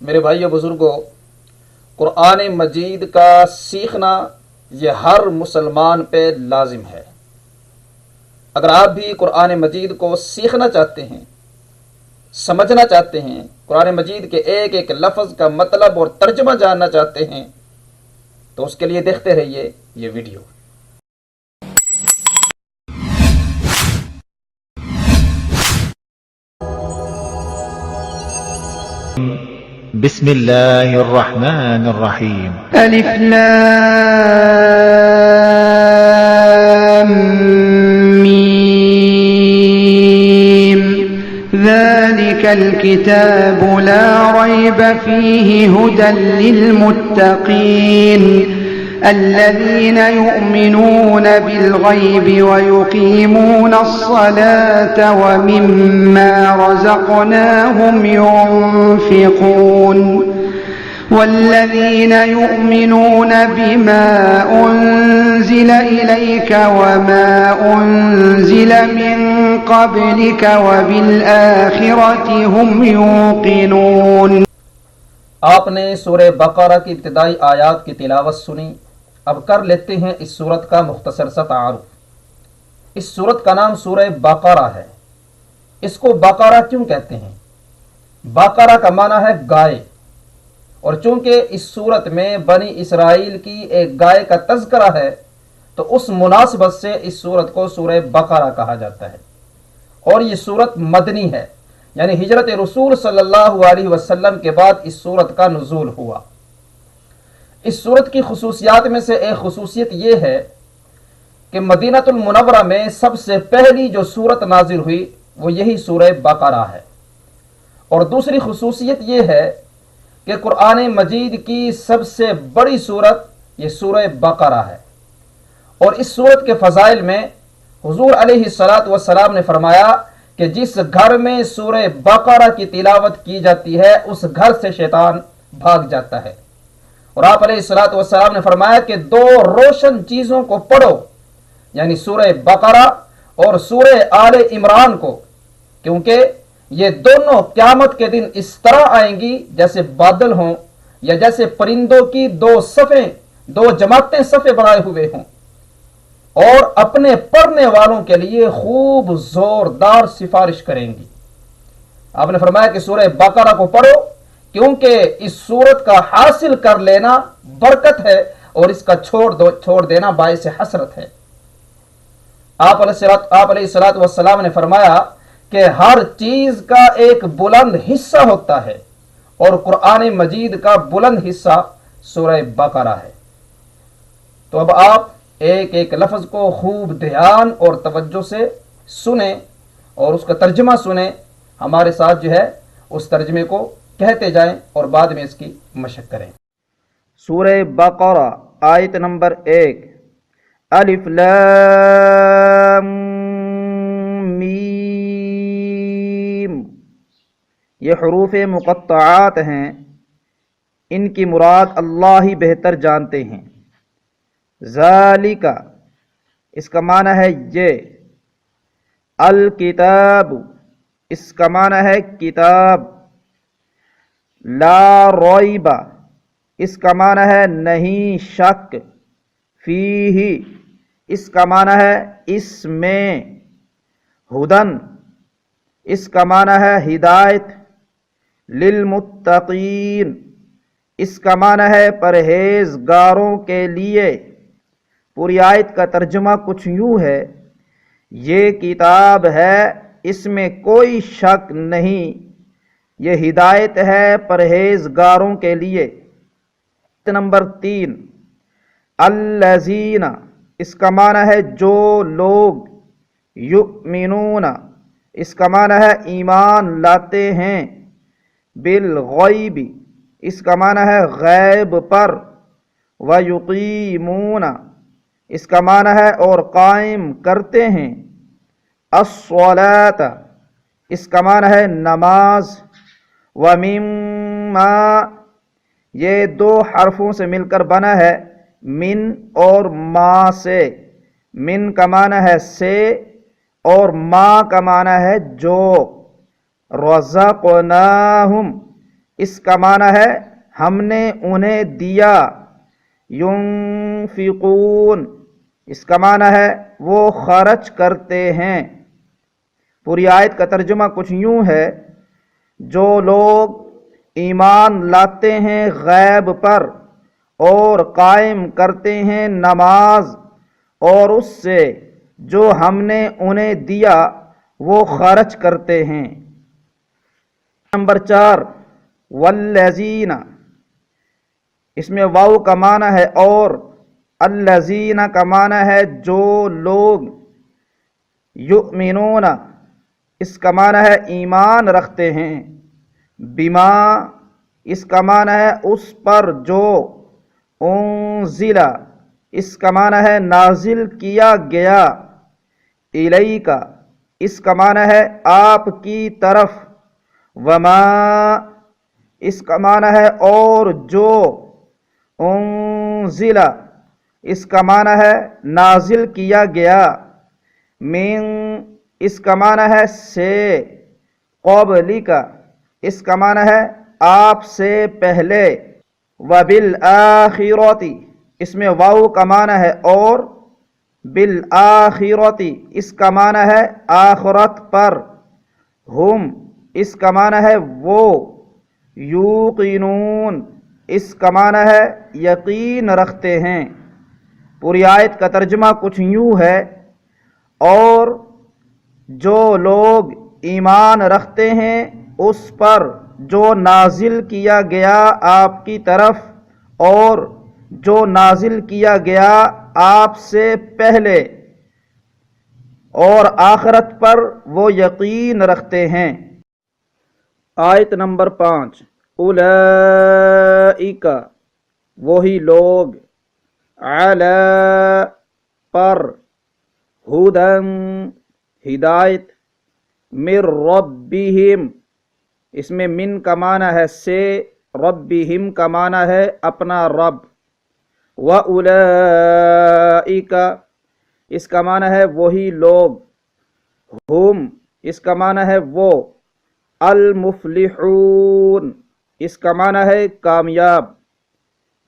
میرے بھائیو بزرگوں، قرآن مجید کا سیکھنا یہ ہر مسلمان پہ لازم ہے۔ اگر آپ بھی قرآن مجید کو سیکھنا چاہتے ہیں، سمجھنا چاہتے ہیں، قرآن مجید کے ایک ایک لفظ کا مطلب اور ترجمہ جاننا چاہتے ہیں، تو اس کے لیے دیکھتے رہیے یہ ویڈیو۔ بسم الله الرحمن الرحيم ألف لام ميم ذلك الكتاب لا ريب فيه هدى للمتقين الذين يؤمنون بالغيب ويقيمون الصلاة ومما رزقناهم ينفقون والذين يؤمنون بما أنزل إليك وما أنزل من قبلك وبالآخرة هم يوقنون۔ آپ نے سورہ بقرہ کی ابتدائی آیات کی تلاوت سنی۔ اب کر لیتے ہیں اس سورت کا مختصر سا تعارف۔ اس سورت کا نام سورہ بقرہ ہے۔ اس کو بقرہ کیوں کہتے ہیں؟ بقرہ کا معنی ہے گائے، اور چونکہ اس سورت میں بنی اسرائیل کی ایک گائے کا تذکرہ ہے تو اس مناسبت سے اس سورت کو سورہ بقرہ کہا جاتا ہے۔ اور یہ سورت مدنی ہے، یعنی ہجرت رسول صلی اللہ علیہ وسلم کے بعد اس سورت کا نزول ہوا۔ اس سورت کی خصوصیات میں سے ایک خصوصیت یہ ہے کہ مدینہ المنورہ میں سب سے پہلی جو سورت نازل ہوئی وہ یہی سورہ بقرہ ہے۔ اور دوسری خصوصیت یہ ہے کہ قرآن مجید کی سب سے بڑی سورت یہ سورہ بقرہ ہے۔ اور اس سورت کے فضائل میں حضور علیہ السلام نے فرمایا کہ جس گھر میں سورہ بقرہ کی تلاوت کی جاتی ہے اس گھر سے شیطان بھاگ جاتا ہے۔ اور آپ علیہ السلام نے فرمایا کہ دو روشن چیزوں کو پڑھو، یعنی سورہ بقرہ اور سورہ آل عمران کو، کیونکہ یہ دونوں قیامت کے دن اس طرح آئیں گی جیسے بادل ہوں، یا جیسے پرندوں کی دو جماعتیں صفیں بنائے ہوئے ہوں، اور اپنے پڑھنے والوں کے لیے خوب زوردار سفارش کریں گی۔ آپ نے فرمایا کہ سورہ بقرہ کو پڑھو کیونکہ اس سورت کا حاصل کر لینا برکت ہے اور اس کا چھوڑ دینا باعث حسرت ہے۔ آپ علیہ السلام نے فرمایا کہ ہر چیز کا ایک بلند حصہ ہوتا ہے، اور قرآن مجید کا بلند حصہ سورہ بقرہ ہے۔ تو اب آپ ایک ایک لفظ کو خوب دھیان اور توجہ سے سنیں اور اس کا ترجمہ سنیں، ہمارے ساتھ جو ہے اس ترجمے کو کہتے جائیں اور بعد میں اس کی مشق کریں۔ سورہ بقرہ آیت نمبر 1۔ الف لام میم، یہ حروف مقطعات ہیں، ان کی مراد اللہ ہی بہتر جانتے ہیں۔ ذالک، اس کا معنی ہے یہ۔ الکتاب، اس کا معنی ہے کتاب۔ لا ریب، اس کا معنی ہے نہیں شک۔ فیہ، اس کا معنی ہے اس میں۔ ہدن، اس کا معنی ہے ہدایت۔ للمتقین، اس کا معنی ہے پرہیزگاروں کے لیے۔ پوری آیت کا ترجمہ کچھ یوں ہے، یہ کتاب ہے، اس میں کوئی شک نہیں، یہ ہدایت ہے پرہیزگاروں کے لیے۔ نمبر 3۔ الذین، اس کا معنی ہے جو لوگ۔ یؤمنون، اس کا معنی ہے ایمان لاتے ہیں۔ بالغیب، اس کا معنی ہے غیب پر۔ ویقیمون، اس کا معنی ہے اور قائم کرتے ہیں۔ الصلاۃ، اس کا معنی ہے نماز۔ ومما، یہ دو حرفوں سے مل کر بنا ہے، من اور ما سے۔ من کا معنی ہے سے اور ما کا معنی ہے جو۔ رزقناہم، اس کا معنی ہے ہم نے انہیں دیا، ينفقون اس کا معنی ہے وہ خرچ کرتے ہیں۔ پوری آیت کا ترجمہ کچھ یوں ہے، جو لوگ ایمان لاتے ہیں غیب پر اور قائم کرتے ہیں نماز، اور اس سے جو ہم نے انہیں دیا وہ خرچ کرتے ہیں۔ نمبر 4 والذین، اس میں واو کا معنی ہے اور، الذین کا معنی ہے جو لوگ، یؤمنون اس کا معنی ہے ایمان رکھتے ہیں، بما اس کا معنی ہے اس پر جو، انزل اس کا معنی ہے نازل کیا گیا، الیک اس کا معنی ہے آپ کی طرف، وما اس کا معنی ہے اور جو، انزل اس کا معنی ہے نازل کیا گیا، من اس کا معنی ہے سے، قبلک اس کا معنی ہے آپ سے پہلے، وبالآخرۃ اس میں واو کا معنی ہے اور، بالآخرۃ اس کا معنی ہے آخرت پر، ہم اس کا معنی ہے وہ، یوقنون اس کا معنی ہے یقین رکھتے ہیں۔ پوری آیت کا ترجمہ کچھ یوں ہے، اور جو لوگ ایمان رکھتے ہیں اس پر جو نازل کیا گیا آپ کی طرف، اور جو نازل کیا گیا آپ سے پہلے، اور آخرت پر وہ یقین رکھتے ہیں۔ آیت نمبر 5 اولئک وہی لوگ، علی پر، ہدن ہدایت، من ربہم اس میں من کا معنی ہے سے، ربہم کا معنی ہے اپنا رب، وَأُولَئِكَ اس کا معنی ہے وہی لوگ، ہم اس کا معنی ہے وہ، المفلحون اس کا معنی ہے کامیاب۔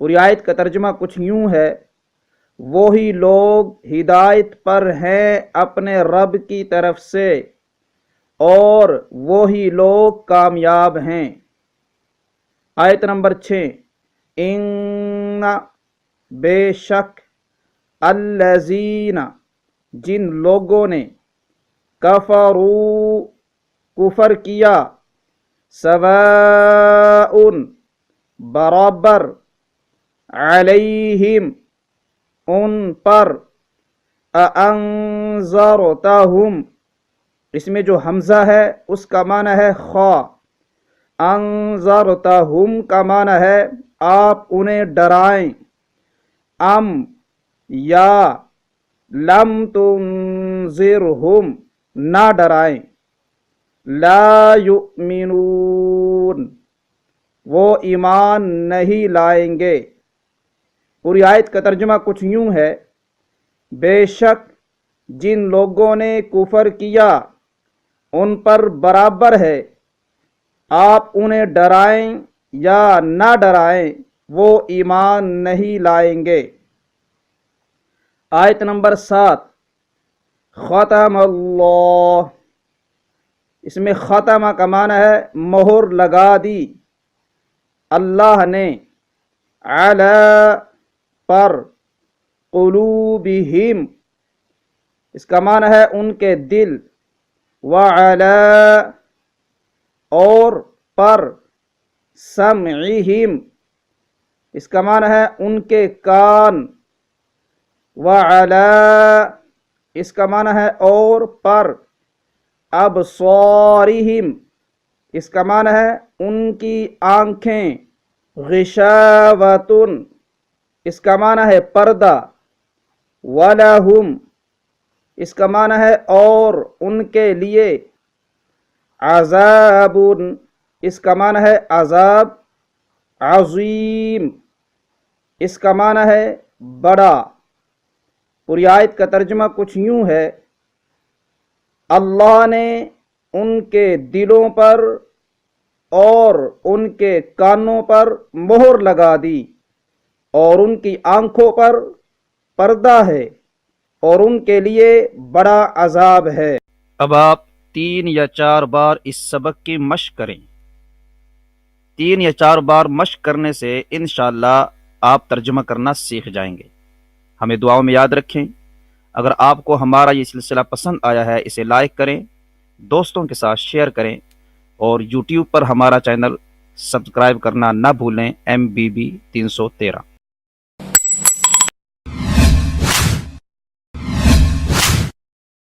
پوری آیت کا ترجمہ کچھ یوں ہے، وہی لوگ ہدایت پر ہیں اپنے رب کی طرف سے، اور وہی لوگ کامیاب ہیں۔ آیت نمبر 6 ان بے شک، الذین جن لوگوں نے، کفروا کفر کیا، سواء برابر، علیہم ان پر، اانذرتہم اس میں جو حمزہ ہے اس کا معنی ہے خا، انذرتہم کا معنی ہے آپ انہیں ڈرائیں، ام یا لم تنذرہم نہ ڈرائیں، لا یؤمنون وہ ایمان نہیں لائیں گے۔ پوری آیت کا ترجمہ کچھ یوں ہے، بے شک جن لوگوں نے کفر کیا ان پر برابر ہے آپ انہیں ڈرائیں یا نہ ڈرائیں وہ ایمان نہیں لائیں گے۔ آیت نمبر 7 ختم اللہ اس میں ختمہ کا معنی ہے مہر لگا دی، اللہ نے، علی پر، قلوبہم اس کا معنی ہے ان کے دل، وعلی اور پر، سمعہم اس کا معنی ہے ان کے کان، وعلی اس کا معنی ہے اور پر، ابصارہم اس کا معنی ہے ان کی آنکھیں، غشاوۃ اس کا معنی ہے پردہ، وَلَهُمْ اس کا معنی ہے اور ان کے لیے، عذاب اس کا معنی ہے عذاب، عظیم اس کا معنی ہے بڑا۔ پوری آیت کا ترجمہ کچھ یوں ہے، اللہ نے ان کے دلوں پر اور ان کے کانوں پر مہر لگا دی اور ان کی آنکھوں پر پردہ ہے اور ان کے لیے بڑا عذاب ہے۔ اب آپ 3 یا 4 بار اس سبق کی مشق کریں۔ 3 یا 4 بار مشق کرنے سے انشاءاللہ آپ ترجمہ کرنا سیکھ جائیں گے۔ ہمیں دعاؤں میں یاد رکھیں۔ اگر آپ کو ہمارا یہ سلسلہ پسند آیا ہے اسے لائک کریں، دوستوں کے ساتھ شیئر کریں اور یوٹیوب پر ہمارا چینل سبسکرائب کرنا نہ بھولیں۔ MBB 313